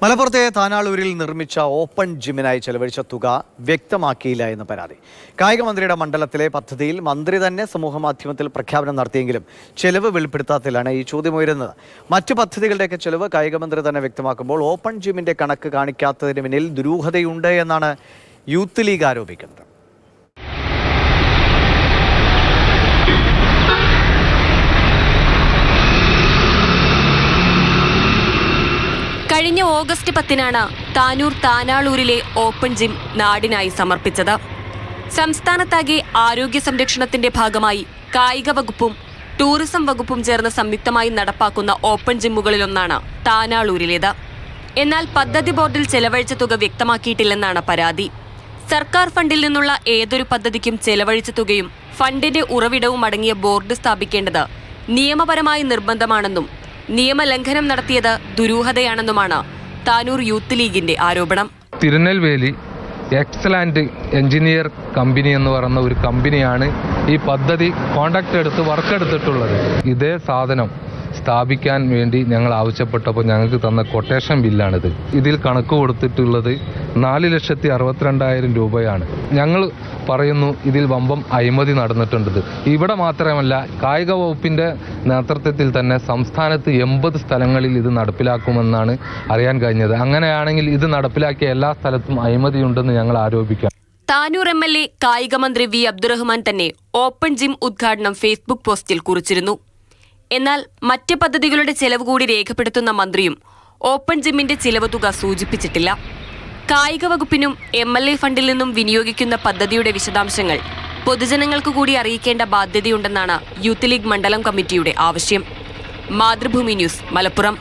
മലപ്പുറത്തെ താനാളൂരിൽ നിർമ്മിച്ച ഓപ്പൺ ജിമ്മിനായി ചെലവഴിച്ച തുക വ്യക്തമാക്കിയില്ല എന്ന് പരാതി. കായിക മന്ത്രിയുടെ മണ്ഡലത്തിലെ പദ്ധതിയിൽ മന്ത്രി തന്നെ സമൂഹമാധ്യമത്തിൽ പ്രഖ്യാപനം നടത്തിയെങ്കിലും ചെലവ് വെളിപ്പെടുത്താത്തതിലാണ് ഈ ചോദ്യമുയരുന്നത്. മറ്റു പദ്ധതികളുടെയൊക്കെ ചെലവ് കായിക മന്ത്രി തന്നെ വ്യക്തമാക്കുമ്പോൾ ഓപ്പൺ ജിമ്മിന്റെ കണക്ക് കാണിക്കാത്തതിന് പിന്നിൽ ദുരൂഹതയുണ്ട് എന്നാണ് യൂത്ത് ലീഗ് ആരോപിക്കുന്നത്. കഴിഞ്ഞ ഓഗസ്റ്റ് 10-നാണ് താനൂർ താനാളൂരിലെ ഓപ്പൺ ജിം നാടിനായി സമർപ്പിച്ചത്. സംസ്ഥാനത്താകെ ആരോഗ്യ സംരക്ഷണത്തിന്റെ ഭാഗമായി കായിക വകുപ്പും ടൂറിസം വകുപ്പും ചേർന്ന് സംയുക്തമായി നടപ്പാക്കുന്ന ഓപ്പൺ ജിമ്മുകളിലൊന്നാണ് താനാളൂരിലേത്. എന്നാൽ പദ്ധതി ബോർഡിൽ ചെലവഴിച്ച തുക വ്യക്തമാക്കിയിട്ടില്ലെന്നാണ് പരാതി. സർക്കാർ ഫണ്ടിൽ നിന്നുള്ള ഏതൊരു പദ്ധതിക്കും ചെലവഴിച്ച തുകയും ഫണ്ടിന്റെ ഉറവിടവും അടങ്ങിയ ബോർഡ് സ്ഥാപിക്കേണ്ടത് നിയമപരമായി നിർബന്ധമാണെന്നും നിയമലംഘനം നടത്തിയത് ദുരൂഹതയാണെന്നുമാണ് താനൂർ യൂത്ത് ലീഗിന്റെ ആരോപണം. തിരുനെൽവേലി എക്സലന്റ് എഞ്ചിനീയർ കമ്പനി എന്ന് പറയുന്ന ഒരു കമ്പനിയാണ് ഈ പദ്ധതി കോൺട്രാക്ട് എടുത്ത് വർക്ക് എടുത്തിട്ടുള്ളത്. ഇതേ സാധനം സ്ഥാപിക്കാൻ വേണ്ടി ഞങ്ങൾ ആവശ്യപ്പെട്ടപ്പോൾ ഞങ്ങൾക്ക് തന്ന കൊട്ടേഷൻ ബില്ലാണിത്. ഇതിൽ കണക്ക് കൊടുത്തിട്ടുള്ളത് 4,62,000 രൂപയാണ്. ഞങ്ങൾ പറയുന്നു ഇതിൽ വമ്പം അഴിമതി നടന്നിട്ടുണ്ട്. ഇവിടെ മാത്രമല്ല, കായിക വകുപ്പിന്റെ നേതൃത്വത്തിൽ തന്നെ സംസ്ഥാനത്ത് 80 സ്ഥലങ്ങളിൽ ഇത് നടപ്പിലാക്കുമെന്നാണ് അറിയാൻ കഴിഞ്ഞത്. അങ്ങനെയാണെങ്കിൽ ഇത് നടപ്പിലാക്കിയ എല്ലാ സ്ഥലത്തും അഴിമതിയുണ്ടെന്ന് ഞങ്ങൾ ആരോപിക്കാം. താനൂർ MLA കായിക മന്ത്രി വി അബ്ദുറഹ്മാൻ തന്നെ ഓപ്പൺ ജിം ഉദ്ഘാടനം ഫേസ്ബുക്ക് പോസ്റ്റിൽ കുറിച്ചിരുന്നു. എന്നാൽ മറ്റ് പദ്ധതികളുടെ ചെലവ് കൂടി രേഖപ്പെടുത്തുന്ന മന്ത്രിയും ഓപ്പൺ ജിമ്മിന്റെ ചിലവ് തുക സൂചിപ്പിച്ചിട്ടില്ല. കായിക വകുപ്പിനും MLA ഫണ്ടിൽ നിന്നും വിനിയോഗിക്കുന്ന പദ്ധതിയുടെ വിശദാംശങ്ങൾ പൊതുജനങ്ങൾക്ക് കൂടി അറിയിക്കേണ്ട ബാധ്യതയുണ്ടെന്നാണ് യൂത്ത് ലീഗ് മണ്ഡലം കമ്മിറ്റിയുടെ ആവശ്യം. മാതൃഭൂമി ന്യൂസ്, മലപ്പുറം.